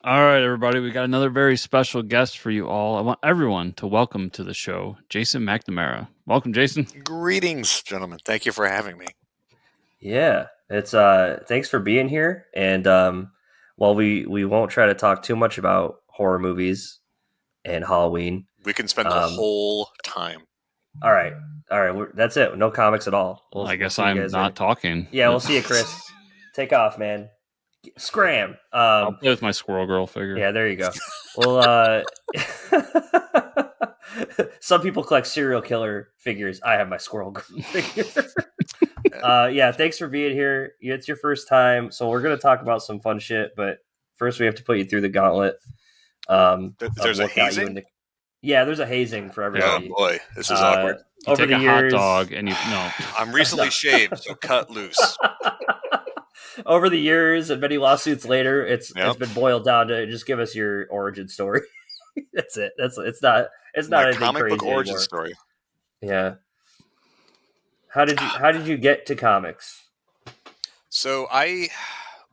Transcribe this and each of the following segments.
All right, everybody, we got another very special guest for you all. I want everyone to welcome to the show Jason McNamara. Welcome, Jason. Greetings, gentlemen. Thank you for having me. Yeah, it's thanks for being here. And while we won't try to talk too much about horror movies and Halloween. We can spend the Um, whole time. all right, that's it. No comics at all. I We'll guess see you I'm guys later. not talking. Yeah, we'll see you, Chris. Take off, man. Scram. I'll play with my Squirrel Girl figure. Yeah, there you go. Well, some people collect serial killer figures. I have my squirrel girl figure. Yeah, thanks for being here. It's your first time, so we're gonna talk about some fun shit. But first, we have to put you through the gauntlet of There's a what got you hazing? into. Yeah, there's a hazing for Oh everybody. boy, this is Uh, awkward. You over take the a hot years, dog and you no. I'm recently shaved, so cut loose. over the years, and many lawsuits later, it's Yep. been boiled down to just give us your origin story. That's it. It's not My anything comic book crazy origin anymore. story. Yeah. How did you get to comics? So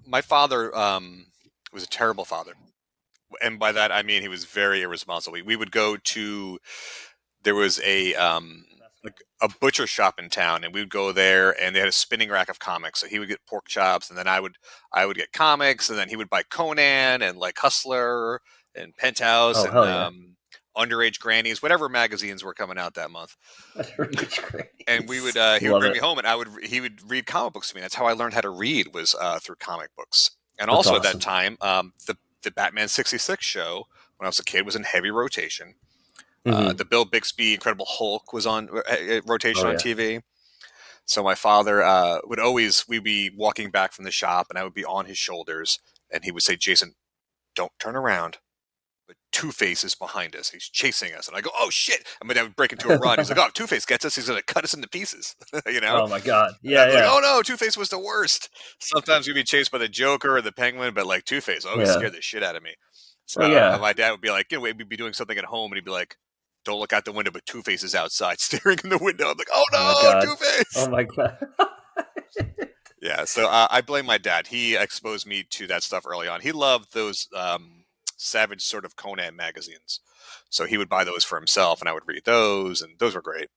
my father was a terrible father, and by that I mean he was very irresponsible. We would go to there was a butcher shop in town, and we would go there, and they had a spinning rack of comics. So he would get pork chops, and then I would get comics, and then he would buy Conan and like Hustler and Penthouse Oh and hell yeah! Underage Grannies, whatever magazines were coming out that month. And he would Love bring it. me home, and he would read comic books to me. That's how I learned how to read, was through comic books. And That's also at that awesome. time, the Batman '66 show when I was a kid was in heavy rotation. Mm-hmm. The Bill Bixby Incredible Hulk was on rotation Oh on yeah. TV. So my father we'd be walking back from the shop, and I would be on his shoulders, and he would say, "Jason, don't turn around. But Two-Face is behind us. He's chasing us." And I go, "Oh shit!" And my dad would break into a run. He's like, "Oh, Two-Face gets us. He's going to cut us into pieces." you know? Oh my god. And I'd Yeah, be like, yeah, "Oh no, Two-Face was the worst." Sometimes we'd be chased by the Joker or the Penguin, but like Two-Face always yeah. scared the shit out of me. So Well, yeah. my dad would be like, we'd be doing something at home, and he'd be like, "Don't look out the window," but Two-Face is outside staring in the window. I'm like, "Oh Oh my no, god. Oh Two-Face!" my god. Yeah, so I blame my dad. He exposed me to that stuff early on. He loved those savage sort of Conan magazines. So he would buy those for himself, and I would read those, and those were great.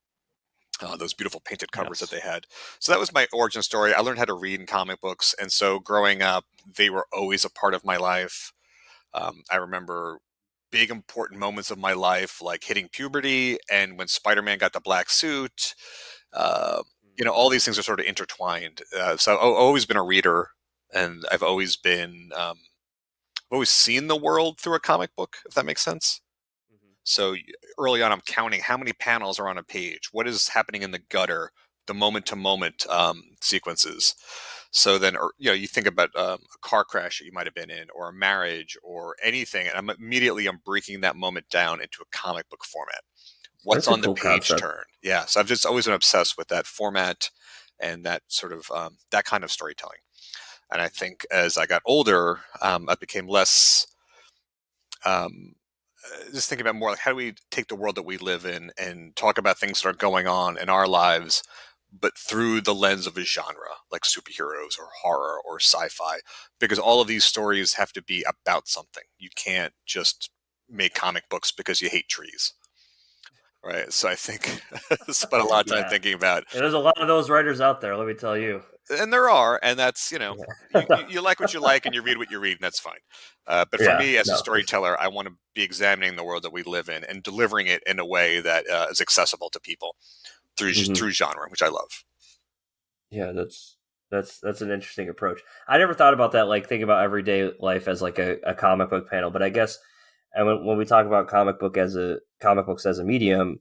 Those beautiful painted covers that Yes. they had. So that was my origin story. I learned how to read in comic books, and so growing up, they were always a part of my life. I remember big important moments of my life, like hitting puberty and when Spider-Man got the black suit. Uh, all these things are sort of intertwined. So I've always been a reader, and I've always seen the world through a comic book, if that makes sense. So early on, I'm counting how many panels are on a page, what is happening in the gutter, the moment to moment sequences. So then, you think about a car crash that you might have been in, or a marriage, or anything, and I'm breaking that moment down into a comic book format. What's That's a on the cool page concept. turn? Yeah, so I've just always been obsessed with that format and that sort of that kind of storytelling. And I think as I got older, I became less. Um, just thinking about more like how do we take the world that we live in and talk about things that are going on in our lives, but through the lens of a genre like superheroes or horror or sci-fi, because all of these stories have to be about something. You can't just make comic books because you hate trees, right? So I think I spent a lot of time Yeah. thinking about, And there's a lot of those writers out there, let me tell you. and there are, and that's you, Yeah. you like what you like and you read what you read, and that's fine. But for Yeah, me, as a no, for sure. storyteller, I want to be examining the world that we live in and delivering it in a way that is accessible to people Hmm. through genre, which I love. Yeah, that's an interesting approach. I never thought about that, like think about everyday life as like a comic book panel, but I guess and when we talk about comic books as a medium,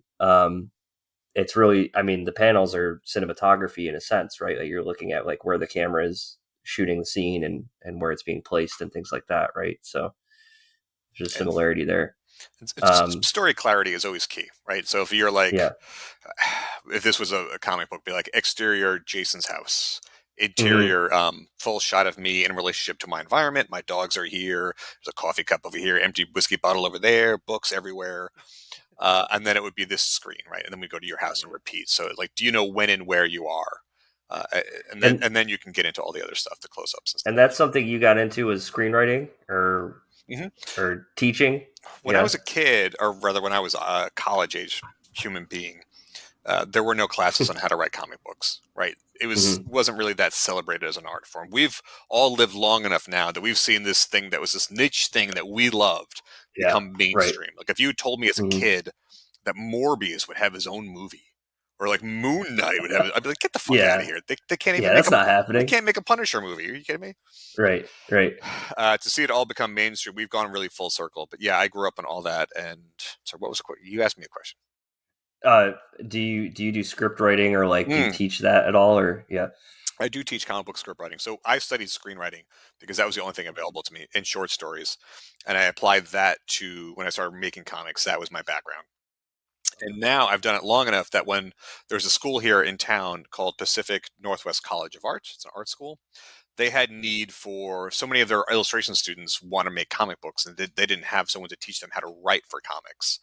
it's really, I mean, the panels are cinematography in a sense, right? Like you're looking at like where the camera is shooting the scene and where it's being placed and things like that, right? So there's a And similarity there. it's just Um, story clarity is always key, right? So if you're like, yeah. if this was a comic book, be like exterior Jason's house, Hmm. interior full shot of me in relationship to my environment. My dogs are here. There's a coffee cup over here, empty whiskey bottle over there, books everywhere. And then it would be this screen, right? And then we go to your house and repeat. So, like, do you know when and where you are? Uh, and then And and then you can get into all the other stuff, the close-ups and stuff. and that's something you got into was screenwriting or Hmm. or teaching? When I Yeah. was a kid, or rather when I was a college age human being, there were no classes on how to write comic books, right? It Hmm. wasn't really that celebrated as an art form. We've all lived long enough now that we've seen this thing that was this niche thing that we loved Yeah. become Right. mainstream. Like if you told me as a Hmm. kid that Morbius would have his own movie, or like Moon Knight would have it, I'd be like, get the fuck out of Yeah. here. They can't even Yeah. make That's a not happening. Punisher movie. Are you kidding me? Right. Right. To see it all become mainstream, we've gone really full circle. But yeah, I grew up on all that. And so, what was the question? You asked me a question. Uh, do you do script writing, or like do you Mm. teach that at all, or yeah? I do teach comic book script writing. So I studied screenwriting because that was the only thing available to me in short stories. And I applied that to when I started making comics. That was my background. And now I've done it long enough that when there's a school here in town called Pacific Northwest College of Art, it's an art school, they had need for so many of their illustration students want to make comic books and they didn't have someone to teach them how to write for comics.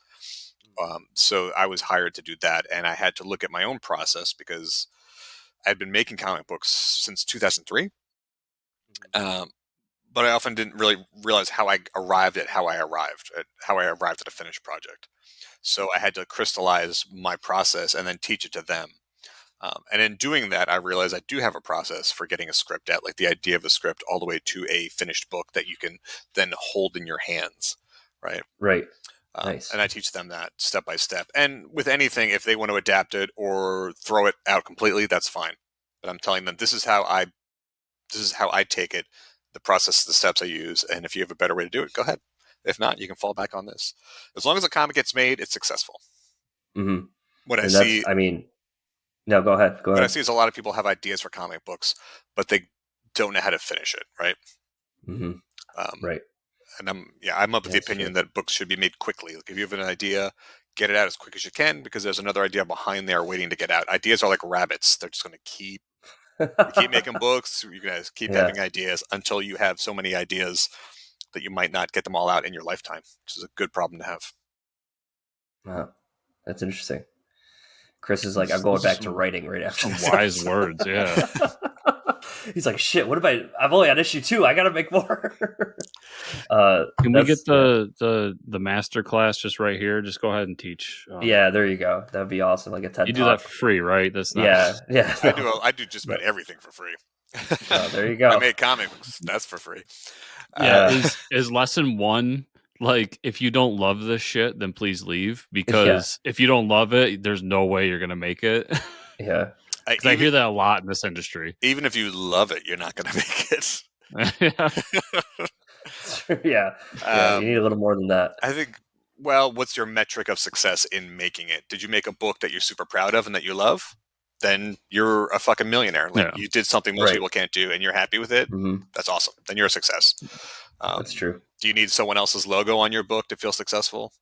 So I was hired to do that. And I had to look at my own process because I'd been making comic books since 2003. Um, but I often didn't really realize how I arrived at how I arrived at a finished project. So I had to crystallize my process and then teach it to them. And in doing that, I realized I do have a process for getting a script out, like the idea of a script all the way to a finished book that you can then hold in your hands, right? Right. And Nice. I teach them that step by step. And with anything, if they want to adapt it or throw it out completely, that's fine. But I'm telling them this is how I take it, the process, the steps I use, and if you have a better way to do it, go ahead. If not, you can fall back on this. As long as a comic gets made, it's successful. Hmm. What I And that's, see, I mean, no, go ahead. Go what I ahead. see is a lot of people have ideas for comic books, but they don't know how to finish it, right? Hmm. Um, Right. and I'm up with the That's true. opinion that books should be made quickly. Like if you have an idea, get it out as quick as you can because there's another idea behind there waiting to get out. Ideas are like rabbits; they're just going to keep making books. You guys keep Yeah. having ideas until you have so many ideas that you might not get them all out in your lifetime, which is a good problem to have. Wow. That's interesting. Chris is like, I'm This going is back to writing right after some this wise episode. words. Yeah. He's like, shit, what about I've only on issue 2. I gotta make more. Can we get That's yeah. the master class just right here? Just go ahead and teach. Yeah, there you go. That'd be awesome. Like a TED You do that talk. for free, right? That's not. Yeah, yeah. No, I do just no, about everything for free. no, there you I go. make comics. That's for free. Yeah, Uh, Yeah. is lesson 1 like if you don't love this shit, then please leave Yeah. because if you don't love it, there's no way you're gonna make it. Yeah. Because I even hear that a lot in this industry. even if you love it, you're not going to make it. Yeah. Yeah. Yeah. You need a um, little more than that. I think. Well, what's your metric of success in making it? Did you make a book that you're super proud of and that you love? Then you're a fucking millionaire. Like Yeah. you did something most Right. people can't do, and you're happy with it. Hmm. That's awesome. Then you're a success. That's true. Do you need someone else's logo on your book to feel successful?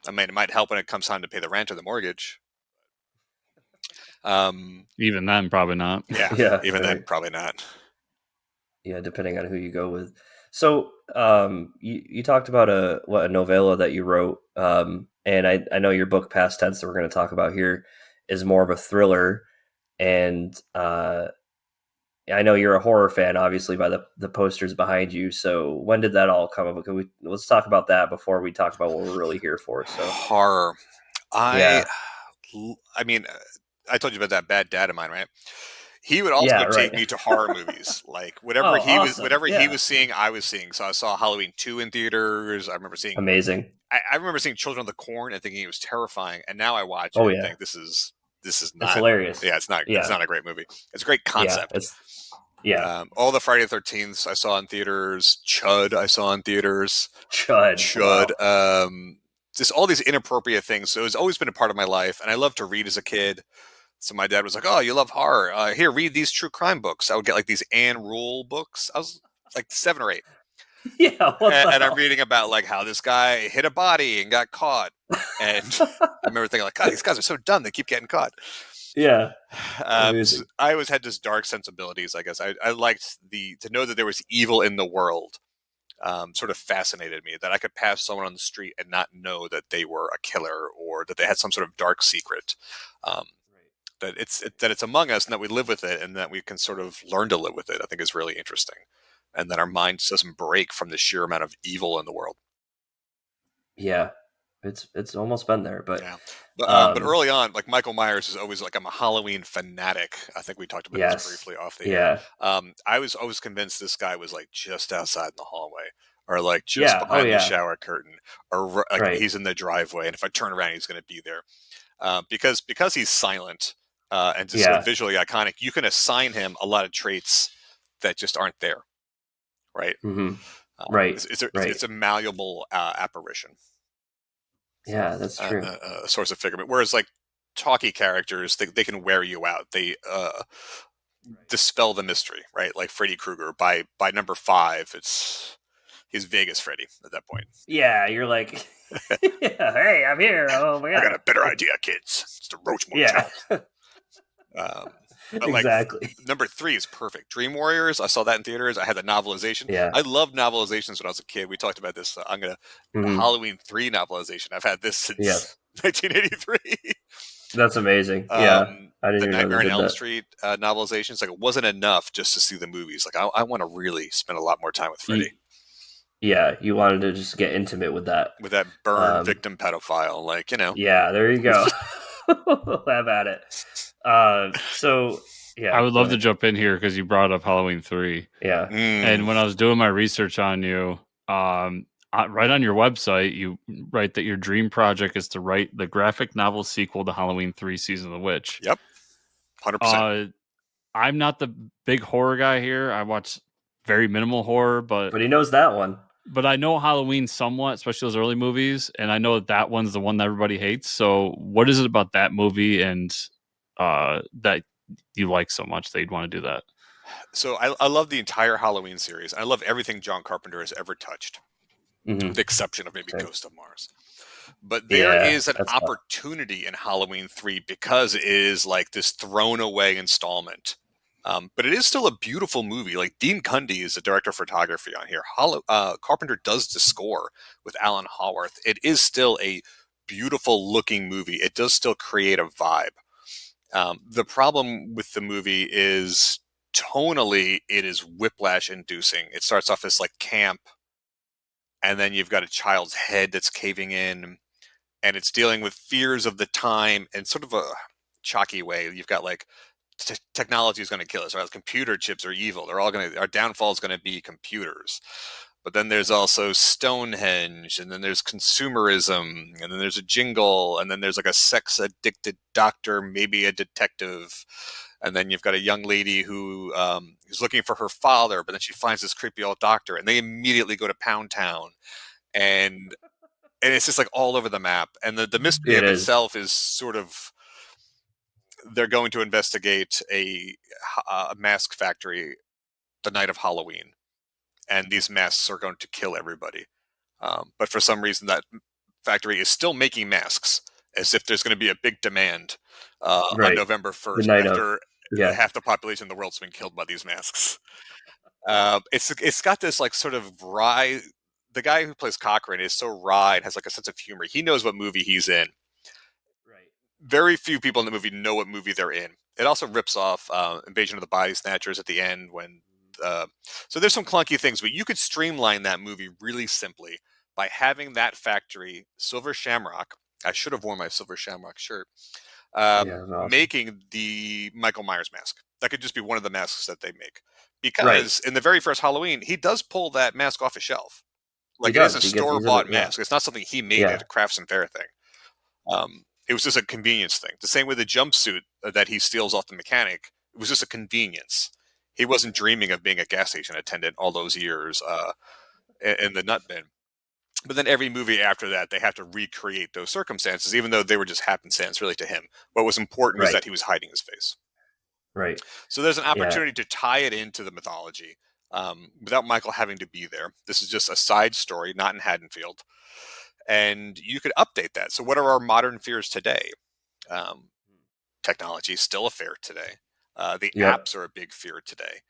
I mean, it might help when it comes time to pay the rent or the mortgage. Um, Even then, probably not. yeah, Yeah. even then, Right. probably not. Yeah. Depending on who you go with. So, you talked about a novella that you wrote, and I know your book Past Tense that we're going to talk about here is more of a thriller, and I know you're a horror fan, obviously, by the posters behind you. So when did that all come up? Let's talk about that before we talk about what we're really here for. So Horror. I, yeah, I mean, I told you about that bad dad of mine, right? He would yeah, also take right. me to horror movies, like Oh, awesome. whatever he Yeah, was seeing, I was seeing. So I saw Halloween 2 in theaters. amazing. I remember seeing Children of the Corn and thinking it was terrifying. And now I watch it Oh and yeah, think this is it's not, hilarious. yeah, it's Yeah, not a great movie. It's a great yeah, concept. it's yeah. All the Friday the 13th I saw in theaters. Chud I saw in theaters. Chud. Chud. Wow. Just all these inappropriate things. So it's always been a part of my life, and I loved to read as a kid. So my dad was like, "Oh, you love horror? Here, read these true crime books." I would get like these Anne Rule books. I was like 7 or 8, Yeah. What the and I'm hell? reading about like how this guy hit a body and got caught. And I remember thinking like, "God, these guys are so dumb. They keep getting caught." Yeah. So Amazing. I always had this dark sensibilities. I guess I liked to know that there was evil in the world. Sort of fascinated me that I could pass someone on the street and not know that they were a killer or that they had some sort of dark secret. Um, that it's among us and that we live with it and that we can sort of learn to live with it. I think is really interesting. and that our mind just doesn't break from the sheer amount of evil in the world. Yeah, it's almost been there, but Yeah, but um, early on, like Michael Myers is always like I'm a Halloween fanatic. I think we talked about this yes, briefly off the air. yeah, I was always convinced this guy was like just outside in the hallway, or like just yeah, oh behind the yeah, shower curtain, or like right, he's in the driveway, and if I turn around, he's going to be there. Because he's silent and just so yeah, visually iconic, you can assign him a lot of traits that just aren't there, right? hmm right, right, It's a malleable apparition, yeah, that's true. a source of figment. Whereas like talky characters, they can wear you out. They Right. dispel the mystery, right? Like Freddy Krueger. By number 5, he's Vegas Freddy at that point. Yeah, you're like, yeah, hey, I'm here. Oh my I got a god. better idea, kids. It's the Roach Yeah, Motel. Um, but like exactly. number 3 is perfect. Dream Warriors. I saw that in theaters. I had the novelization. Yeah. I loved novelizations when I was a kid. We talked about this. The hmm Halloween 3 novelization. I've had this since Yes, 1983. that's amazing. Yeah, I didn't The even know they Nightmare on did Elm that. Street novelizations. Like it wasn't enough just to see the movies. Like I want to really spend a lot more time with You, Freddy, yeah, you wanted to just get intimate with that. with that burn Um, victim pedophile. Like yeah, there you go. Have at it. So I yeah, would go love to ahead. jump in here because you brought up Halloween 3. Yeah. And mm, when I was doing my research on you, right on your website, you write that your dream project is to write the graphic novel sequel to Halloween 3 Season of the Witch. yep, 100%. Uh, I'm not the big horror guy here. I watch very minimal horror, But he knows that one. but I know Halloween somewhat, especially those early movies, and I know that one's the one that everybody hates. So, what is it about that movie and that you like so much that you'd want to do that? So I love the entire Halloween series. I love everything John Carpenter has ever touched, with hmm the exception of maybe Same. Ghost of Mars. But there Yeah, is an that's tough. opportunity in Halloween 3 because it is like this thrown away installment. But it is still a beautiful movie. Like Dean Cundy is the director of photography on here. Carpenter does the score with Alan Haworth. It is still a beautiful looking movie. It does still create a vibe. The problem with the movie is tonally, it is whiplash inducing. It starts off as like camp, and then you've got a child's head that's caving in, and it's dealing with fears of the time in sort of a chalky way. You've got like technology is going to kill us. Right? Computer chips are evil. They're all going to. Our downfall is going to be computers. But then there's also Stonehenge, and then there's consumerism, and then there's a jingle, and then there's like a sex addicted doctor, maybe a detective. And then you've got a young lady who is looking for her father, but then she finds this creepy old doctor, and they immediately go to Pound Town, and it's just like all over the map. And the mystery It of is. itself is sort of they're going to investigate a mask factory the night of Halloween, and these masks are going to kill everybody. But for some reason, that factory is still making masks, as if there's going to be a big demand on Right. November The 1st night of. after Yeah. half the population of the world's been killed by these masks. It's got this like sort of wry. The guy who plays Cochrane is so wry and has like a sense of humor. He knows what movie he's in. Right. Very few people in the movie know what movie they're in. It also rips off Invasion of the Body Snatchers at the end when. So there's some clunky things, but you could streamline that movie really simply by having that factory, Silver Shamrock. I should have worn my Silver Shamrock shirt. Yeah, that's awesome. Making the Michael Myers mask. That could just be one of the masks that they make. Right. Because in the very first Halloween, he does pull that mask off a shelf. He Like it is a does. He gets. store He's in it. bought Yeah. mask. It's not something he made at Yeah. a crafts and fair thing. It was just a convenience thing. The same with the jumpsuit that he steals off the mechanic. It was just a convenience. He wasn't dreaming of being a gas station attendant all those years in the nut bin. But then every movie after that, they have to recreate those circumstances, even though they were just happenstance really to him. What was important was Right. that he was hiding his face. Right. So there's an Yeah. opportunity to tie it into the mythology without Michael having to be there. This is just a side story, not in Haddonfield. And you could update that. So what are our modern fears today? Um, Technology is still a fear today. The Yep. apps are a big fear today.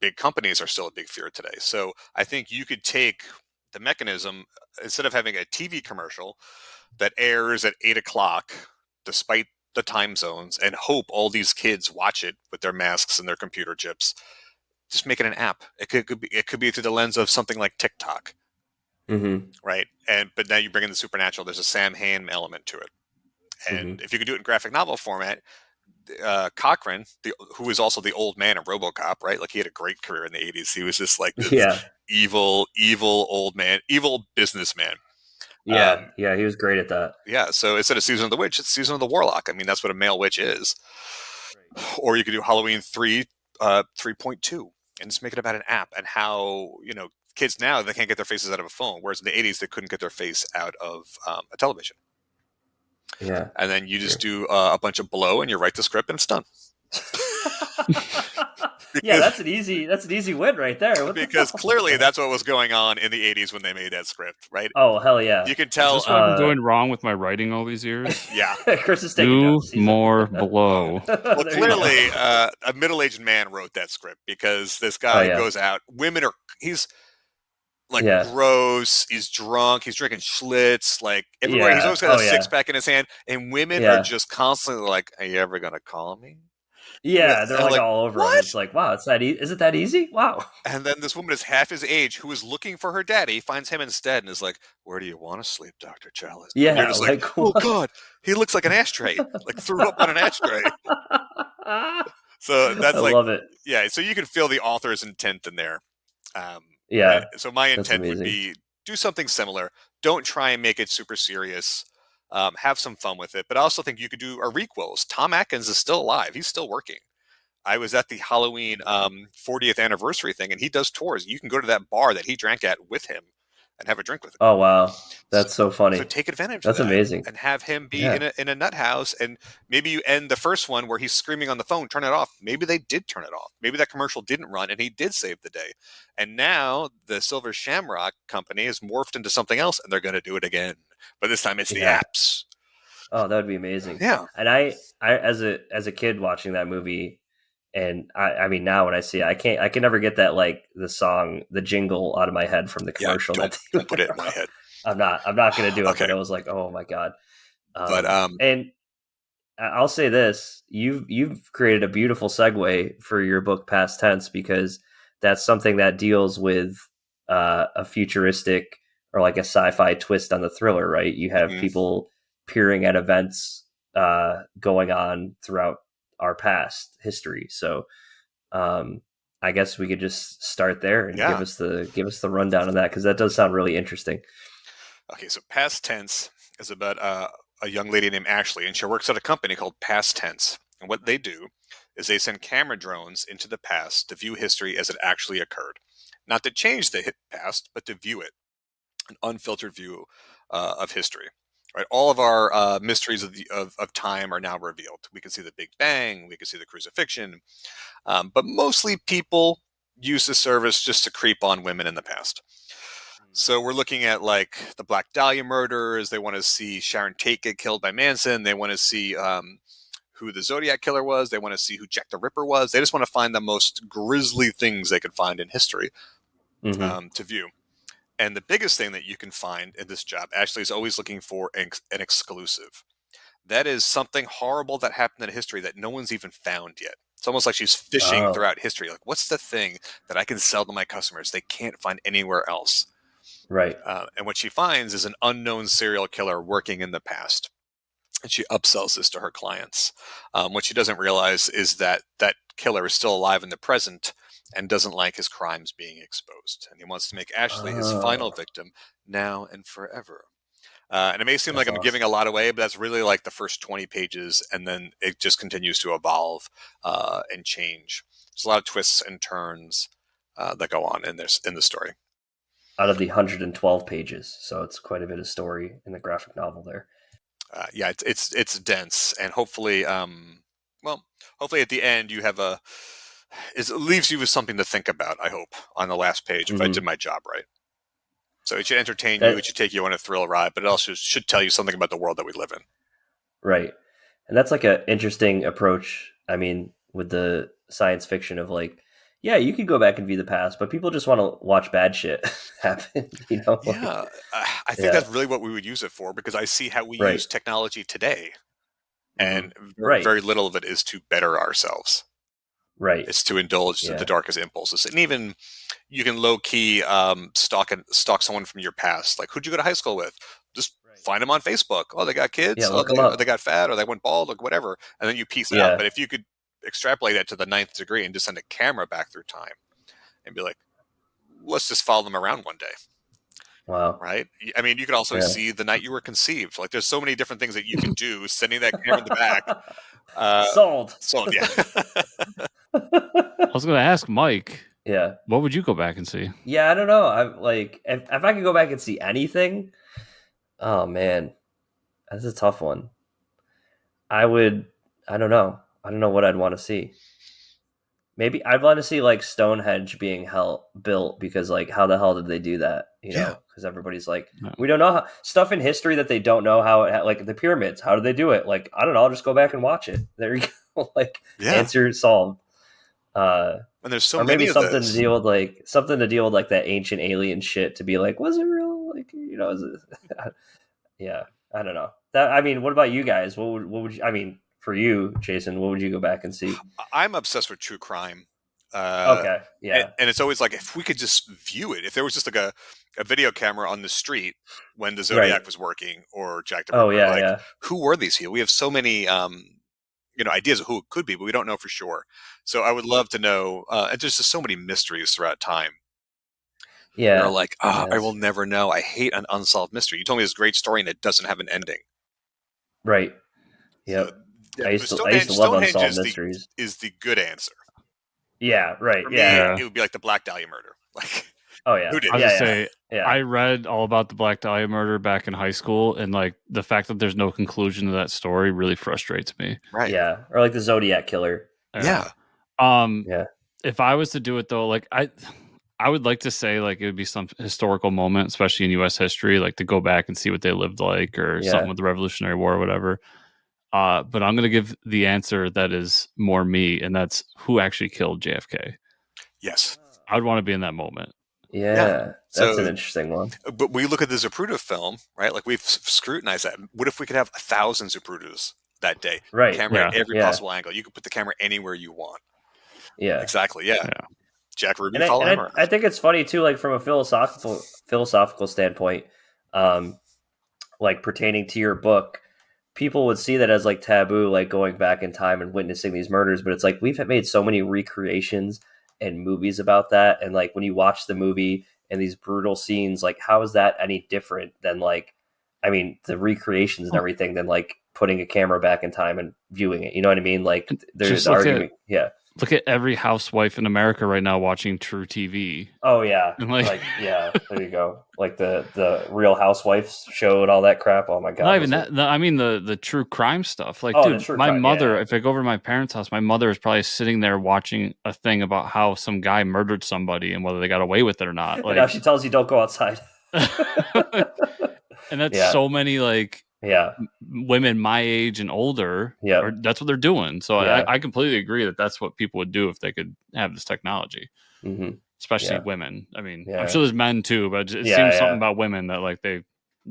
Big companies are still a big fear today. So I think you could take the mechanism instead of having a TV commercial that airs at 8 o'clock, despite the time zones, and hope all these kids watch it with their masks and their computer chips. Just make it an app. It could be through the lens of something like TikTok, Mm-hmm. right? But now you bring in the supernatural. There's a Sam Hain element to it. And Mm-hmm. if you could do it in graphic novel format, Cochran, who was also the old man of RoboCop, right? Like he had a great career in the '80s. He was just like this Yeah. evil old man, evil businessman. Yeah. Yeah. He was great at that. Yeah, so instead of Season of the Witch, it's Season of the Warlock. I mean, that's what a male witch is. Right. Or you could do Halloween 3.2 and just make it about an app and how, kids now, they can't get their faces out of a phone, whereas in the '80s, they couldn't get their face out of a television. Yeah. And then you just Sure. do a bunch of blow and you write the script and it's done. Yeah, because that's an easy win right there. What the because hell? clearly that's what was going on in the '80s when they made that script, right? Oh hell yeah. You can Is tell, this what I've been doing wrong with my writing all these years? yeah. Chris is taking Do notes. more Well, blow. well, There you go. clearly, a middle-aged man wrote that script because this Oh guy yeah. goes out. He's like Yeah. gross. He's drunk. He's drinking Schlitz. Like everywhere, he's Yeah. always got a Oh six yeah. pack in his hand. And women are Yeah. just constantly like, "Are you ever gonna call me?" Yeah. They're And like like, all over him. what? It's like, wow, is it that easy? Wow. And then this woman is half his age who is looking for her daddy, finds him instead, and is like, "Where do you want to sleep, Dr. Chalice?" And you're Yeah. just like, Like "Oh what? God, he looks like an ashtray, like threw up on an ashtray." So I that's like, love it. yeah. So you can feel the author's intent in there. Um, right. Yeah. So my That's intent would amazing. be do something similar. Don't try and make it super serious. Have some fun with it. But I also think you could do a requels. Tom Atkins is still alive. He's still working. I was at the Halloween 40th anniversary thing, and he does tours. You can go to that bar that he drank at with him and have a drink with him. Oh wow. So, That's so so funny. take advantage of That's that amazing. and have him be Yeah. in a nut house. And maybe you end the first one where he's screaming on the phone, turn it off. Maybe they did turn it off. Maybe that commercial didn't run and he did save the day. And now the Silver Shamrock company is morphed into something else and they're going to do it again. But this time it's the Yeah. apps. Oh, that would be amazing. Yeah. And I as a kid watching that movie, and I mean now when I see it, I can never get that like the song, the jingle out of my head from the Yeah. commercial. Don't put it in my head. I'm not gonna do it, Okay. but it was like, oh my god. But And I'll say this: you've created a beautiful segue for your book, Past Tense, because that's something that deals with a futuristic or like a sci-fi twist on the thriller, right? You have mhm. people peering at events going on throughout our past history. So I guess we could just start there and Yeah. give us the rundown of that because that does sound really interesting. Okay, so Past Tense is about a young lady named Ashley, and she works at a company called Past Tense. And what they do is they send camera drones into the past to view history as it actually occurred. Not to change the past, but to view it, an unfiltered view of history. Right, all of our mysteries of time are now revealed. We can see the Big Bang, we can see the crucifixion, but mostly people use the service just to creep on women in the past. So we're looking at like the Black Dahlia murders. They want to see Sharon Tate get killed by Manson. They want to see who the Zodiac killer was. They want to see who Jack the Ripper was. They just want to find the most grisly things they can find in history Mm-hmm. to view. And the biggest thing that you can find in this job, Ashley is always looking for an exclusive. That is something horrible that happened in history that no one's even found yet. It's almost like she's fishing Oh, throughout history. Like, what's the thing that I can sell to my customers they can't find anywhere else? right. And what she finds is an unknown serial killer working in the past. And she upsells this to her clients. What she doesn't realize is that that killer is still alive in the present and doesn't like his crimes being exposed. And he wants to make Ashley his final Oh, victim now and forever. And it may seem like that's I'm giving a awesome. lot away, but that's really like the first 20 pages, and then it just continues to evolve and change. There's a lot of twists and turns that go on in the story. Out of the 112 pages, so it's quite a bit of story in the graphic novel there. Yeah, it's dense, and hopefully, well, hopefully at the end you have it leaves you with something to think about. I hope on the last page if I did Mm-hmm. my job right. So it should entertain you, it That should take you on a thrill ride, but it also should tell you something about the world that we live in. right, and that's like an interesting approach. I mean, with the science fiction of like, yeah, you could go back and view the past, but people just want to watch bad shit happen. You know, like Yeah, I think yeah, that's really what we would use it for because I see how we right, use technology today, mm-hmm. and Right. very little of it is to better ourselves. Right. It's to indulge the Yeah. darkest impulses, and even you can low key stalk someone from your past. Like, who'd you go to high school with? Just Right. find them on Facebook. Oh, they got Yeah. kids. Oh, Look them they up. got fat, or they went bald, or whatever. And then you piece out. Yeah. But if you could extrapolate that to the ninth degree and just send a camera back through time and be like, let's just follow them around one day. Wow. Right? I mean, you could also Yeah. see the night you were conceived. Like, there's so many different things that you can do. Sending that camera in the back. Sold. So yeah. I was going to ask Mike, Yeah. what would you go back and see? Yeah. I don't know. I'm like, if I could go back and see anything, oh man, that's a tough one. I would. I don't know. I don't know what I'd want to see. Maybe I'd want to see like Stonehenge being built because like how the hell did they do that? You Yeah. know, because everybody's like, No. we don't know how, stuff in history that they don't know how it like the pyramids. How did they do it? Like I don't know. I'll just go back and watch it. There you go. Like Yeah. answer solved. And there's so Or many maybe of something those. to deal with like that ancient alien shit to be like, was it real? Like you know, is it? Yeah, I don't know. That I mean, what about you guys? What would you, I mean for you, Jason? What would you go back and see? I'm obsessed with true crime. Okay, yeah, And it's always like, if we could just view it, if there was just like a video camera on the street when the Zodiac right. was working or Jack the Oh Ripper, yeah, like, yeah, who were these people? We have so many, ideas of who it could be, but we don't know for sure. So I would love to know. And there's just so many mysteries throughout time. You're yeah. like, I will Yes. never know. I hate an unsolved mystery. You told me this great story and it doesn't have an ending. Right. So Yep. yeah, but I used to love Stonehenge unsolved mysteries. is the good answer. Yeah. Right. For Yeah. me, Yeah. it would be like the Black Dahlia murder. Like, Oh yeah. who did I was it? gonna Yeah. say Yeah. I read all about the Black Dahlia murder back in high school, and like the fact that there's no conclusion to that story really frustrates me. Right. Yeah. Or like the Zodiac killer. Yeah. Yeah. If I was to do it though, like I would like to say like it would be some historical moment, especially in U.S. history, like to go back and see what they lived like, or Yeah. something with the Revolutionary War or whatever. But I'm gonna give the answer that is more me, and that's who actually killed JFK. Yes. I would want to be in that moment. Yeah. That's an So, interesting one. but we look at the Zapruder film, right? Like, we've scrutinized that. What if we could have 1,000 Zapruders that day? Right. Camera at Yeah. every Yeah. possible angle. You could put the camera anywhere you want. Yeah. Exactly. Yeah. Yeah. Jack Ruby, And follow him around. I think it's funny too, like from a philosophical standpoint, like pertaining to your book, people would see that as like taboo, like going back in time and witnessing these murders. But it's like we've made so many recreations and movies about that, and like when you watch the movie and these brutal scenes, like how is that any different than like, I mean, the recreations and everything than like putting a camera back in time and viewing it. You know what I mean? Like there's Just the argument. Yeah. look at every housewife in America right now watching True TV. Oh yeah, And like yeah, there you go. Like the Real Housewives show and all that crap. Oh my god, not even that. I mean the true crime stuff. Like, Oh, the dude, true my crime, mother. yeah. If I go over to my parents' house, my mother is probably sitting there watching a thing about how some guy murdered somebody and whether they got away with it or not. And now Like, she tells you don't go outside. and that's Yeah, so many like yeah, women my age and older. yeah, Or that's what they're doing. So yeah. I completely agree that that's what people would do if they could have this technology. hmm Especially Yeah. women. I mean, I'm Yeah. sure there's men too, but it Yeah, seems yeah. something about women that like they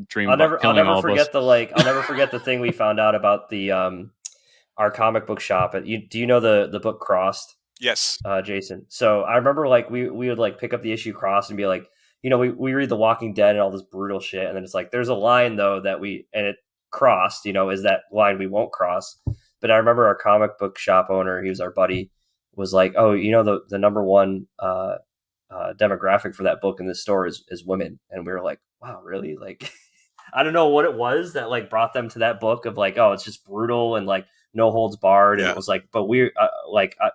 dream I'll about never killing all of us. forget the thing we found out about the our comic book shop. Do you know the book Crossed? Yes. Jason. So I remember like we would like pick up the issue Cross and be like, you know, we read The Walking Dead and all this brutal shit, and then it's like there's a line though that it crossed, you know, is that line we won't cross. But I remember our comic book shop owner, he was our buddy, was like, oh, you know, the number one demographic for that book in this store is women, and we were like, wow, really? Like I don't know what it was that like brought them to that book of like, oh, it's just brutal and like no holds barred. And Yeah. it was like, but we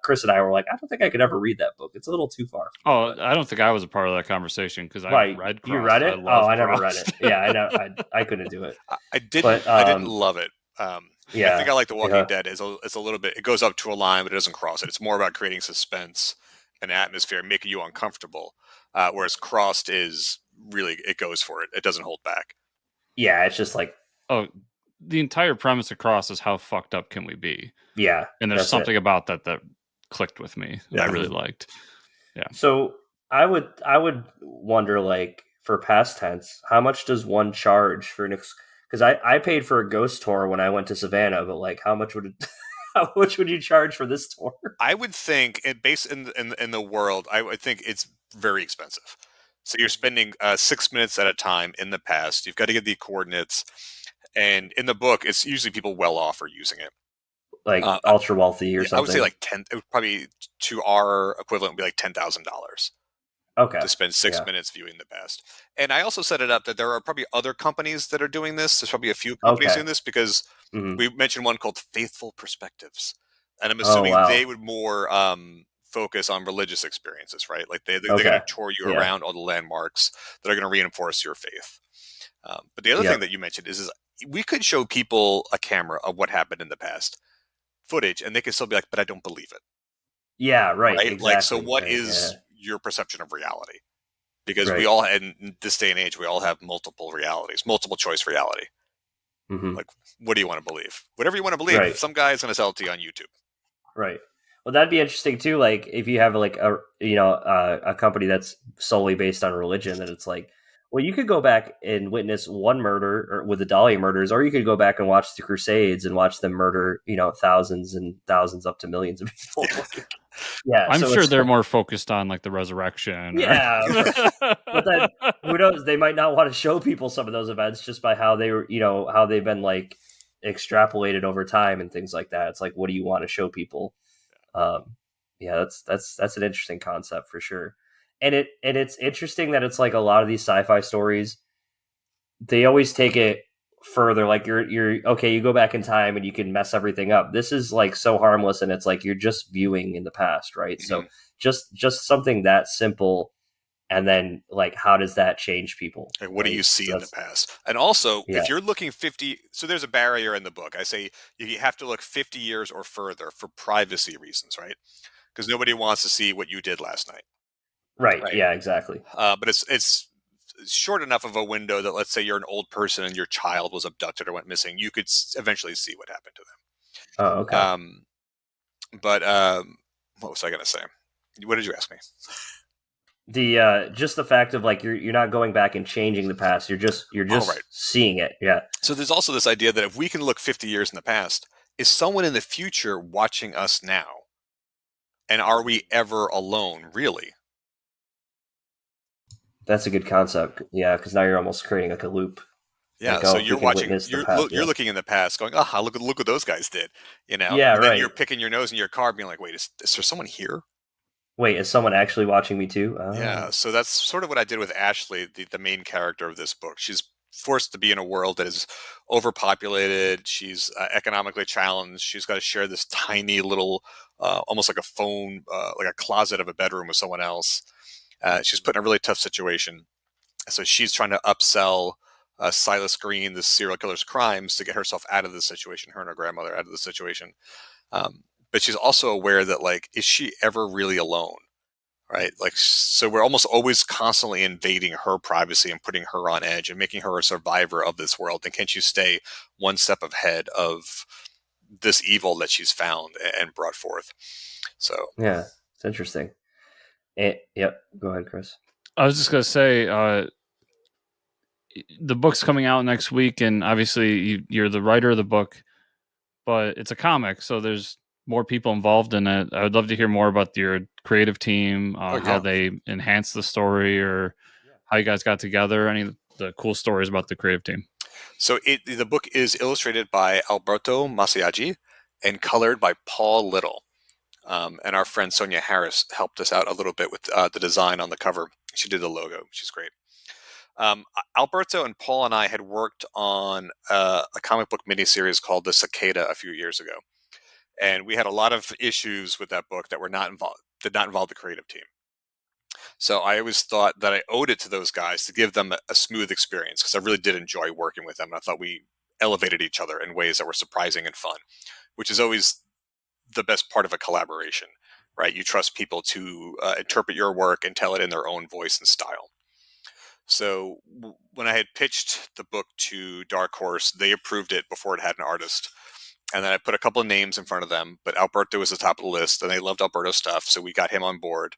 Chris and I were like, I don't think I could ever read that book. It's a little too far. Oh, I don't think I was a part of that conversation because I Right. read Crossed. You read it? love I never read Crossed. it. Yeah, I know. I couldn't do it. I didn't. But, I didn't love it. I yeah. think I like The Walking Yeah. Dead. It's a little bit. It goes up to a line, but it doesn't cross it. It's more about creating suspense and atmosphere, making you uncomfortable. Whereas Crossed is really, it goes for it. It doesn't hold back. Yeah, it's just like, Oh, the entire premise of Crossed is how fucked up can we be? yeah. And there's that's something it. about that clicked with me that I Yeah. really liked. So I would wonder, like, for past tense, how much does one charge for an because I paid for a ghost tour when I went to Savannah, but like how much would it How much would you charge for this tour? I would think, based in the world, I would think it's very expensive. So you're spending 6 minutes at a time in the past. You've got to get the coordinates, and in the book, it's usually people well off are using it. Like Uh, ultra wealthy or yeah, I would say something? like 10. It would probably, to our equivalent, would be like $10,000 Okay. to spend six Yeah. minutes viewing the past. And I also set it up that there are probably other companies that are doing this. There's probably a few companies Okay. doing this because Hmm. we mentioned one called Faithful Perspectives, and I'm Oh assuming they wow. would more focus on religious experiences, right? Like they're going Okay. to tour you Yeah. around all the landmarks that are going to reinforce your faith. But the other thing Yep. that you mentioned is we could show people a camera of what happened in the past, footage, and they could still be like, "But I don't believe it." Yeah. Right. Right? Like, so Exactly. what Right. Yeah. is your perception of reality? Because we Right. all, in this day and age, we all have multiple realities, multiple choice reality. Hmm. Like, what do you want to believe? Whatever you want to believe. Right. Some guy's going to sell it to you on YouTube. Right. Well, that'd be interesting too. Like if you have like a company that's solely based on religion, then it's like, well, you could go back and witness one murder or with the Dahlia murders, or you could go back and watch the Crusades and watch them murder thousands and thousands up to millions of people. Yeah. Like, yeah. I'm So sure it's they're more focused on like the resurrection or yeah, but then who knows? They might not want to show people some of those events just by how they were, how they've been like extrapolated over time and things like that. It's like, what do you want to show people? Um, yeah, that's an interesting concept for sure. And it's interesting that it's like a lot of these sci-fi stories, they always take it further. Like you're okay, you go back in time and you can mess everything up. This is like so harmless, and it's like you're just viewing in the past, right? So Mhm. just something that simple, and then like how does that change people, Like, what do you right? see So in the that's past? And also, yeah, if you're looking 50, so there's a barrier in the book. I say you have to look 50 years or further for privacy reasons, right? Because nobody wants to see what you did last night, right, right? yeah, exactly. But it's short enough of a window that, let's say you're an old person and your child was abducted or went missing, you could eventually see what happened to Oh, them. okay. But what was I going to say? What did you ask me? The just the fact of like you're not going back and changing the past. You're Oh, right. just seeing it. Yeah. So there's also this idea that if we can look 50 years in the past, is someone in the future watching us now? And are we ever alone, really? That's a good concept. Yeah, because now you're almost creating like a loop. Yeah, Like, so oh, if we you're can watching, witness the past, you're yeah, looking in the past, going, "Ah, look what those guys did," yeah, and then you're right. picking your nose in your car, being like, "Wait, is there someone here?" Wait, is someone actually watching me too? Yeah, Oh, so that's sort of what I did with Ashley, the main character of this book. She's forced to be in a world that is overpopulated. She's economically challenged. She's got to share this tiny little, almost like a phone, like a closet of a bedroom with someone else. She's put in a really tough situation. So she's trying to upsell Silas Green, this serial killer's crimes, to get herself out of the situation, her and her grandmother out of the situation. But she's also aware that, like, is she ever really alone? Right? Like, so we're almost always constantly invading her privacy and putting her on edge and making her a survivor of this world. And can't you stay one step ahead of this evil that she's found and brought forth? So, yeah, it's interesting. Yep. Go ahead, Chris. I was just gonna say, the book's coming out next week, and obviously you're the writer of the book, but it's a comic, so there's more people involved in it. I would love to hear more about your creative team, oh how yeah. they enhance the story, or how you guys got together. Any of the cool stories about the creative team. So the book is illustrated by Alberto Masiaggi and colored by Paul Little. And our friend Sonia Harris helped us out a little bit with the design on the cover. She did the logo, which is great. Alberto and Paul and I had worked on a comic book miniseries called The Cicada a few years ago, and we had a lot of issues with that book that were not involved, did not involve the creative team. So I always thought that I owed it to those guys to give them a smooth experience, because I really did enjoy working with them, and I thought we elevated each other in ways that were surprising and fun, which is always the best part of a collaboration, right? You trust people to interpret your work and tell it in their own voice and style. So when I had pitched the book to Dark Horse, they approved it before it had an artist. And then I put a couple of names in front of them, but Alberto was the top of the list, and they loved Alberto's stuff, so we got him on board.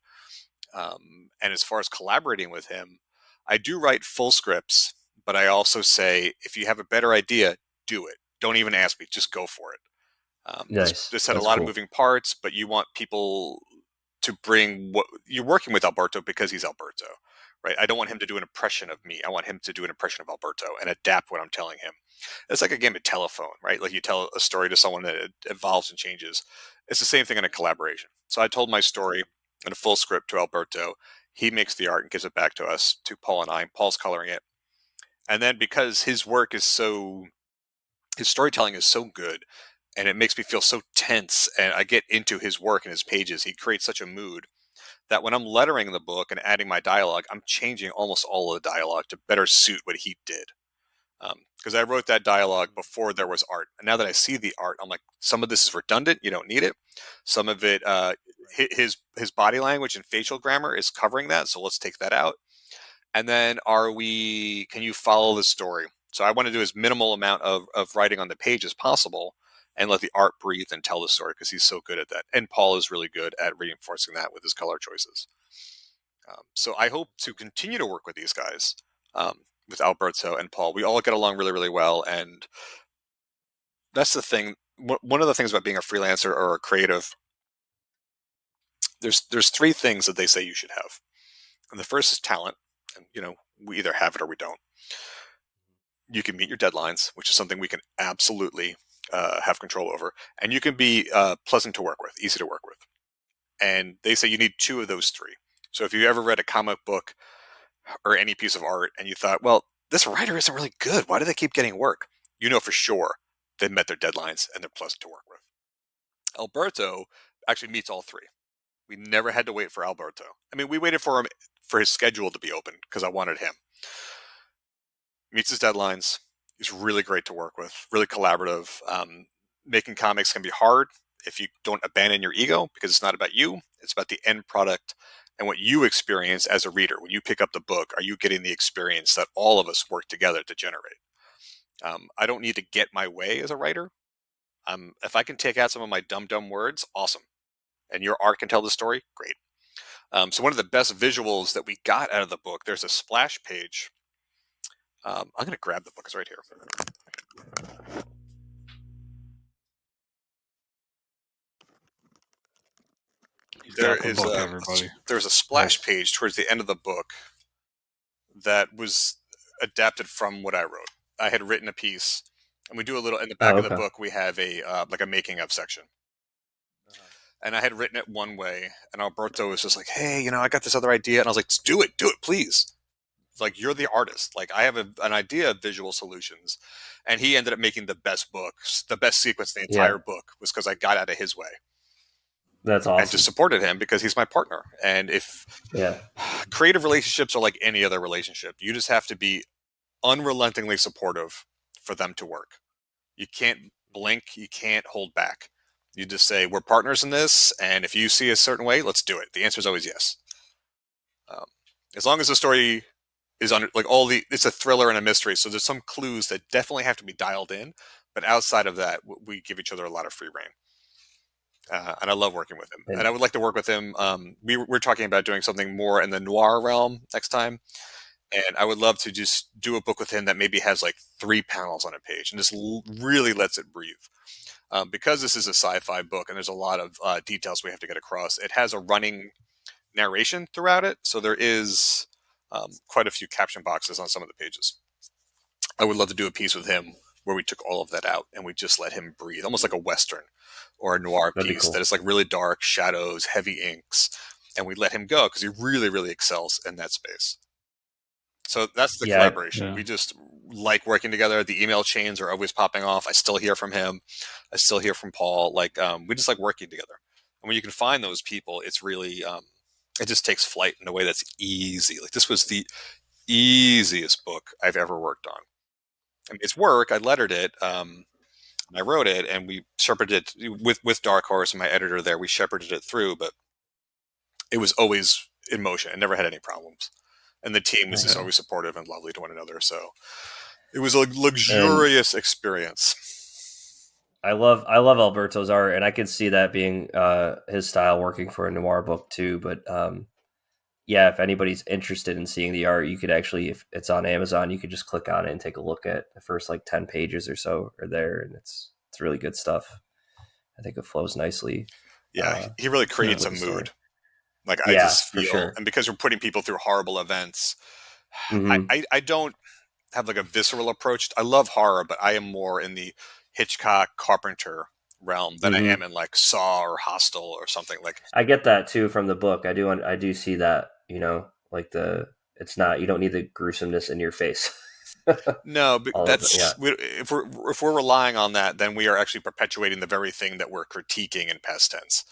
And as far as collaborating with him, I do write full scripts, but I also say, if you have a better idea, do it. Don't even ask me, just go for it. Nice. This had a That's lot of cool. moving parts, but you want people to bring what you're working with Alberto because he's Alberto, right? I don't want him to do an impression of me. I want him to do an impression of Alberto and adapt what I'm telling him. It's like a game of telephone, right? Like you tell a story to someone that it evolves and changes. It's the same thing in a collaboration. So I told my story in a full script to Alberto. He makes the art and gives it back to us, to Paul and I. Paul's coloring it. And then because his storytelling is so good and it makes me feel so tense and I get into his work and his pages, he creates such a mood that when I'm lettering the book and adding my dialogue, I'm changing almost all of the dialogue to better suit what he did. Because I wrote that dialogue before there was art. And now that I see the art, I'm like, some of this is redundant. You don't need it. Some of it, his body language and facial grammar is covering that. So let's take that out. And then can you follow the story? So I want to do as minimal amount of writing on the page as possible and let the art breathe and tell the story because he's so good at that. And Paul is really good at reinforcing that with his color choices. So I hope to continue to work with these guys, with Alberto and Paul. We all get along really, really well. And that's the thing. One of the things about being a freelancer or a creative, there's three things that they say you should have. And the first is talent. And, we either have it or we don't. You can meet your deadlines, which is something we can absolutely have control over. And you can be pleasant to work with, easy to work with. And they say you need two of those three. So if you ever read a comic book or any piece of art and you thought, well, this writer isn't really good, why do they keep getting work? You know for sure they met their deadlines and they're pleasant to work with. Alberto actually meets all three. We never had to wait for Alberto. I mean, we waited for him for his schedule to be open because I wanted him. Meets his deadlines. He's really great to work with, really collaborative. Making comics can be hard if you don't abandon your ego because it's not about you. It's about the end product and what you experience as a reader. When you pick up the book, are you getting the experience that all of us work together to generate? I don't need to get my way as a writer. If I can take out some of my dumb words, awesome. And your art can tell the story, great. So one of the best visuals that we got out of the book, there's a splash page. I'm going to grab the book. It's right here. Everybody. There's a splash page towards the end of the book that was adapted from what I wrote. I had written a piece, and we do a little in the back of the book. We have a like a making of section, and I had written it one way, and Alberto was just like, "Hey, I got this other idea," and I was like, do it, please." Like, you're the artist. Like, I have an idea of visual solutions, and he ended up making the best book, the best sequence in the entire book was because I got out of his way. That's awesome. And just supported him because he's my partner. And creative relationships are like any other relationship. You just have to be unrelentingly supportive for them to work. You can't blink. You can't hold back. You just say, we're partners in this. And if you see a certain way, let's do it. The answer is always yes. As long as the story is it's a thriller and a mystery. So there's some clues that definitely have to be dialed in. But outside of that, we give each other a lot of free reign. And I love working with him. And I would like to work with him. We're talking about doing something more in the noir realm next time. And I would love to just do a book with him that maybe has like 3 panels on a page and just really lets it breathe. Because this is a sci-fi book and there's a lot of details we have to get across, it has a running narration throughout it. So there is quite a few caption boxes on some of the pages. I would love to do a piece with him where we took all of that out and we just let him breathe, almost like a Western or a noir piece that is like really dark, shadows, heavy inks, and we let him go because he really, really excels in that space. So that's the collaboration. We just like working together. The email chains are always popping off. I still hear from him. I still hear from Paul. We just like working together. And when you can find those people, it's really, it just takes flight in a way that's easy. Like, this was the easiest book I've ever worked on. I mean, it's work. I lettered it. I wrote it, and we shepherded it with Dark Horse and my editor there. We shepherded it through, but it was always in motion. It never had any problems, and the team was just always supportive and lovely to one another. So it was a luxurious experience. I love Alberto's art, and I can see that being his style working for a noir book too. But if anybody's interested in seeing the art, you could actually, if it's on Amazon, you could just click on it and take a look at the first 10 pages or so are there, and it's really good stuff. I think it flows nicely Yeah, he really Yeah. creates a with the story. mood. Like I Yeah, just for feel, sure. and because we're putting people through horrible events, Hmm. I don't have like a visceral approach. I love horror, but I am more in the Hitchcock Carpenter realm than I am Hmm. in like Saw or Hostel or something like. I get that too from the book. I do see that. Like it's not, you don't need the gruesomeness in your face. No, but All of it. Yeah. if we're relying on that, then we are actually perpetuating the very thing that we're critiquing in past tense,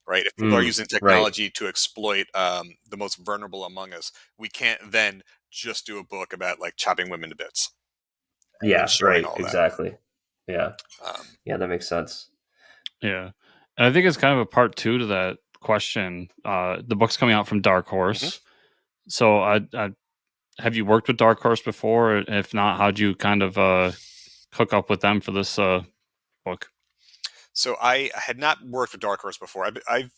right? If people are Mm, using right. technology to exploit the most vulnerable among us, we can't then just do a book about like chopping women to bits and then Yeah. showing Right. all that. Exactly. Yeah. Um, Yeah. That makes sense. Yeah. And I think it's kind of a part two to that question. The book's coming out from Dark mhm. Horse. So I have you worked with Dark Horse before? If not, how'd you kind of hook up with them for this book? So I had not worked with Dark Horse before. I've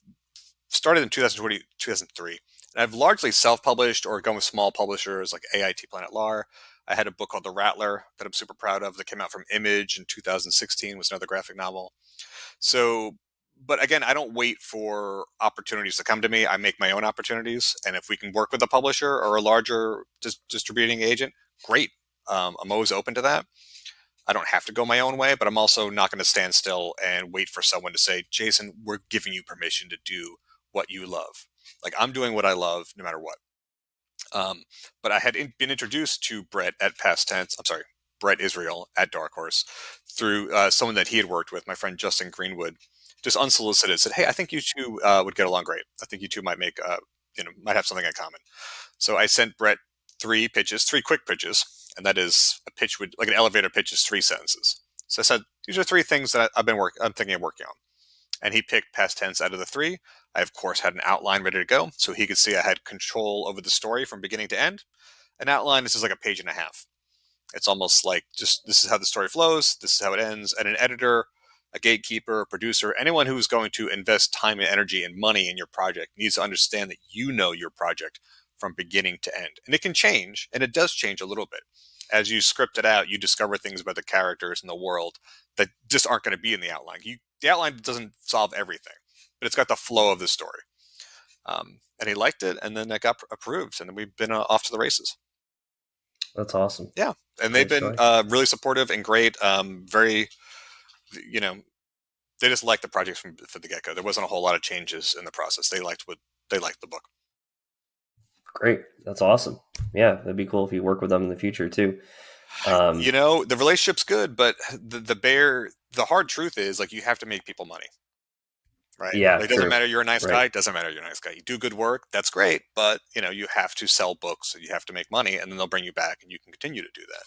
started in 2020, 2003. And I've largely self-published or gone with small publishers like AIT Planet Lar. I had a book called The Rattler that I'm super proud of that came out from Image in 2016, was another graphic novel. So, but again, I don't wait for opportunities to come to me. I make my own opportunities. And if we can work with a publisher or a larger distributing agent, great. I'm always open to that. I don't have to go my own way, but I'm also not going to stand still and wait for someone to say, Jason, we're giving you permission to do what you love. Like I'm doing what I love no matter what. Um, but I had been introduced to Brett at Past Tense. I'm sorry, Brett Israel at Dark Horse through someone that he had worked with, my friend Justin Greenwood, just unsolicited said, "Hey, I think you two would get along great. I think you two might make, might have something in common." So I sent Brett three pitches, three quick pitches, and that is a pitch would like an elevator pitch is 3 sentences. So I said, "These are three things that I'm thinking of working on." And he picked past tense out of the three. I, of course, had an outline ready to go, so he could see I had control over the story from beginning to end. An outline, this is like a page and a half. It's almost like just this is how the story flows, this is how it ends. And an editor, a gatekeeper, a producer, anyone who's going to invest time and energy and money in your project needs to understand that you know your project from beginning to end. And it can change, and it does change a little bit. As you script it out, you discover things about the characters and the world that just aren't going to be in the outline. The outline doesn't solve everything, but it's got the flow of the story. And he liked it, and then it got approved, and then we've been off to the races. That's awesome. Yeah, and they've Great been story. really supportive and great. Very, you know, they just liked the project from the get go. There wasn't a whole lot of changes in the process. They liked the book. Great. That's awesome. Yeah, that'd be cool if you work with them in the future too. You Um, know, the relationship's good, but the hard truth is like you have to make people money, right? yeah, Like, it doesn't true. matter you're a nice Right. guy. It doesn't matter you're a nice guy. You do good work, that's great, but you have to sell books and you have to make money, and then they'll bring you back, and you can continue to do that.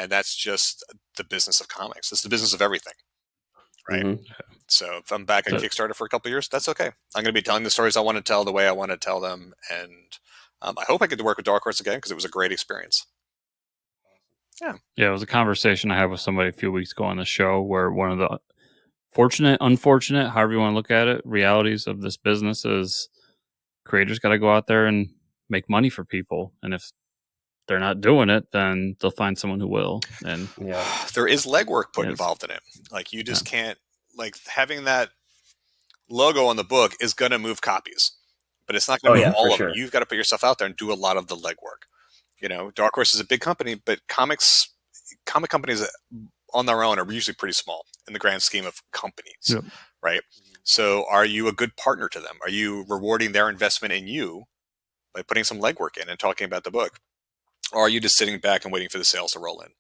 And that's just the business of comics. It's the business of everything, right? Hmm. So if I'm back on So, Kickstarter for a couple of years, that's okay. I'm going to be telling the stories I want to tell the way I want to tell them, and I hope I get to work with Dark Horse again because it was a great experience. Yeah, yeah, it was a conversation I had with somebody a few weeks ago on the show where one of the fortunate, unfortunate, however you want to look at it, realities of this business is creators got to go out there and make money for people. And if they're not doing it, then they'll find someone who will. And Yeah. there is legwork put yes, involved in it. Like you yeah. just can't like having that logo on the book is going to move copies, but it's not going Oh to move yeah, Mhm. for all of them. sure. You've got to put yourself out there and do a lot of the legwork. Dark Horse is a big company, but comic companies on their own are usually pretty small in the grand scheme of companies, Yep. right? So, are you a good partner to them? Are you rewarding their investment in you by putting some legwork in and talking about the book? Or are you just sitting back and waiting for the sales to roll in?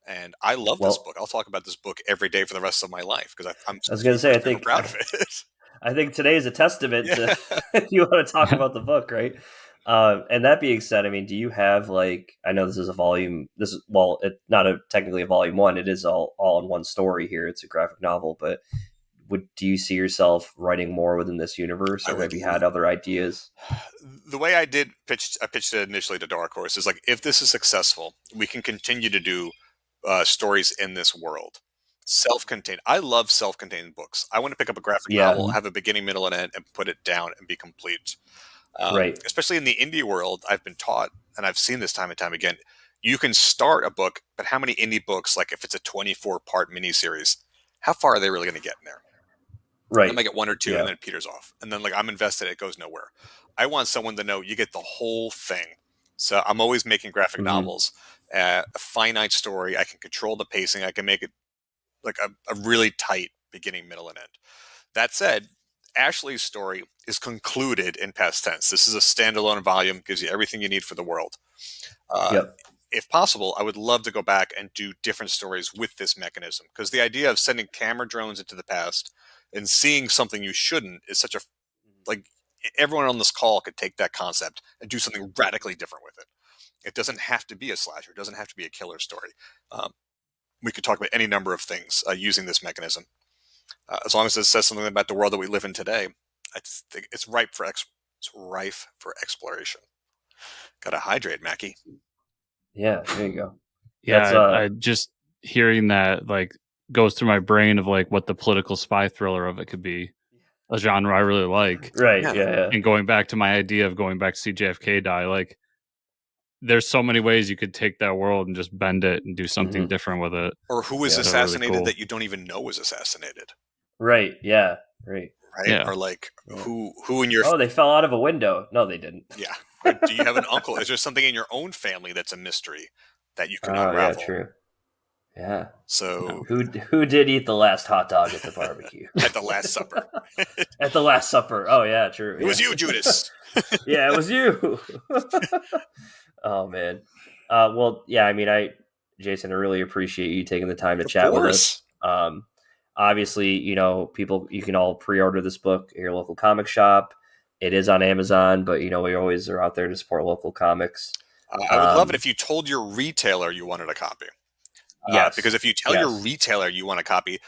And I love this Well, book. I'll talk about this book every day for the rest of my life because I'm I was gonna super, say, super proud of it. I think today is a testament Yeah. to if you want to talk about the book, right? And that being said, I mean, do you have like, I know this is a volume. This is, well, it not a technically a volume one. It is all in one story here. It's a graphic novel, but do you see yourself writing more within this universe, I or would have you had other ideas? the way I pitched it initially to Dark Horse is like, if this is successful, we can continue to do stories in this world. Self-contained. I love self-contained books. I want to pick up a graphic Yeah, novel, have a beginning, middle, and end, and put it down and be complete. right. Especially in the indie world, I've been taught, and I've seen this time and time again. You can start a book, but how many indie books, like if it's a 24-part miniseries, how far are they really going to get in there? Right. I might get one or two, Yeah. and then it peters off. And then, like, I'm invested, it goes nowhere. I want someone to know you get the whole thing. So I'm always making graphic novels, a finite story. I can control the pacing. I can make it like a really tight beginning, middle, and end. That said, Ashley's story is concluded in past tense. This is a standalone volume, gives you everything you need for the world. Yep. If possible, I would love to go back and do different stories with this mechanism, because the idea of sending camera drones into the past and seeing something you shouldn't is such a, like, everyone on this call could take that concept and do something radically different with it. It doesn't have to be a slasher. It doesn't have to be a killer story. We could talk about any number of things using this mechanism. As long as it says something about the world that we live in today, I think it's ripe for it's rife for exploration. Gotta hydrate, Mackie. Yeah, there you go. Yeah, I just hearing that like goes through my brain of like what the political spy thriller of it could be, a genre I really like. Right. Yeah. And going back to my idea of going back to see JFK die, like there's so many ways you could take that world and just bend it and do something different with it. Or who was assassinated really cool. That you don't even know was assassinated. Right. Yeah. Right. Yeah. Or like who in your they fell out of a window. No, they didn't. Yeah. Do you have an uncle? Is there something in your own family that's a mystery that you can unravel? Yeah, true. Yeah. So who did eat the last hot dog at the barbecue? At the Last Supper. At the Last Supper. Oh yeah, true. It was you, Judas. Yeah, it was you. Oh man. Well, yeah. I mean, Jason, I really appreciate you taking the time to chat with us. Obviously, you can all pre-order this book at your local comic shop. It is on Amazon, but we always are out there to support local comics. I would love it if you told your retailer you wanted a copy. Yes. Because if you tell your retailer you want a copy,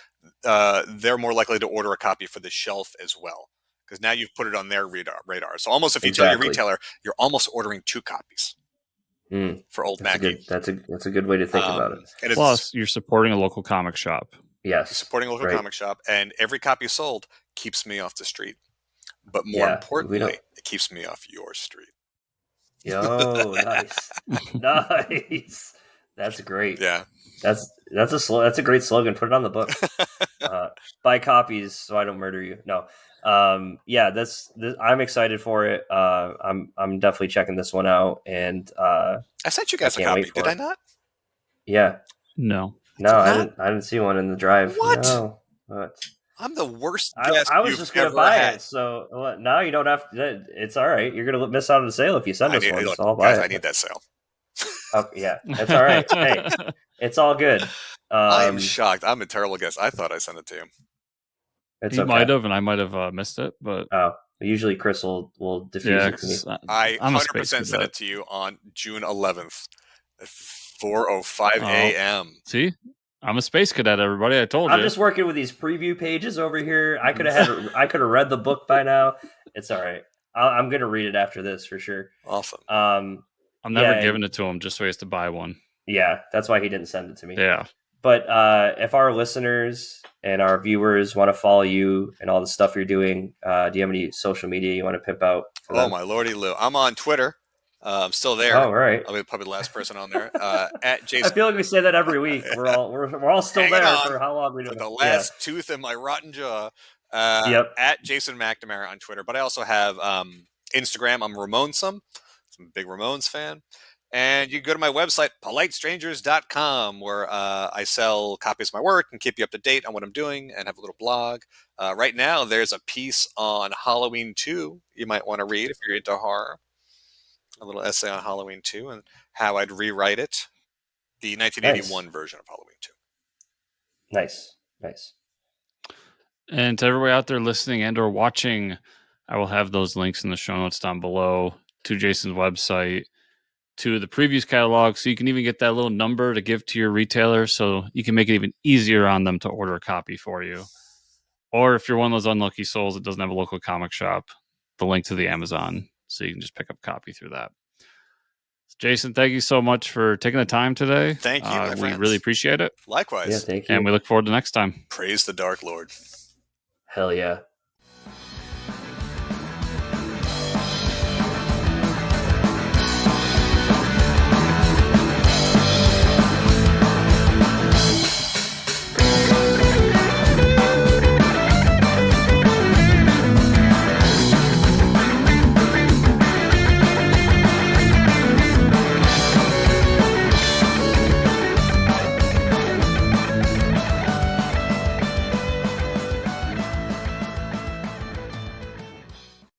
they're more likely to order a copy for the shelf as well. Because now you've put it on their radar. So almost if you tell your retailer, you're almost ordering 2 copies for old Mackie. That's a good way to think about it. And plus, you're supporting a local comic shop. Yes. Supporting a local comic shop, and every copy sold keeps me off the street. But more importantly, it keeps me off your street. Yo, nice. Nice. That's great. Yeah. That's a great slogan. Put it on the book. Buy copies so I don't murder you. No. Yeah, this I'm excited for it. I'm definitely checking this one out, and I sent you guys a copy. Did I not? Yeah. No. No, I didn't see one in the drive. What? No. What? I'm the worst guest I was just going to buy it, so now you don't have to. It's all right. You're going to miss out on the sale if you send us one. So I'll buy it. I need that sale. Yeah, that's all right. Hey, it's all good. I'm shocked. I'm a terrible guest. I thought I sent it to you. You might have, and I might have missed it, but usually Chris will diffuse it to me. I 100% sent it to you on June 11th at 4:05 a.m. See, I'm a space cadet, everybody. I told you. I'm just working with these preview pages over here. I could have read the book by now. It's all right. I'm going to read it after this for sure. Awesome. I'm never giving it to him just so he has to buy one. Yeah, that's why he didn't send it to me. Yeah. But if our listeners and our viewers want to follow you and all the stuff you're doing, do you have any social media you want to pimp out? My lordy Lou. I'm on Twitter. I'm still there. Oh, right. I'll be probably the last person on there. At Jason. I feel like we say that every week. We're all still there for how long we do. The last tooth in my rotten jaw. At Jason McNamara on Twitter. But I also have Instagram. I'm Ramonsome. I'm a big Ramones fan. And you can go to my website, politestrangers.com, where I sell copies of my work and keep you up to date on what I'm doing and have a little blog. Right now, there's a piece on Halloween 2 you might want to read if you're into horror. A little essay on Halloween 2 and how I'd rewrite it. The 1981 version of Halloween 2. Nice. And to everybody out there listening and or watching, I will have those links in the show notes down below to Jason's website, to the previews catalog, so you can even get that little number to give to your retailer so you can make it even easier on them to order a copy for you. Or if you're one of those unlucky souls that doesn't have a local comic shop, the link to the Amazon, so you can just pick up a copy through that. Jason, thank you so much for taking the time today. Thank you, my we friends. really appreciate it. Likewise. Yeah, thank you. And we look forward to next time. Praise the Dark Lord. Hell yeah.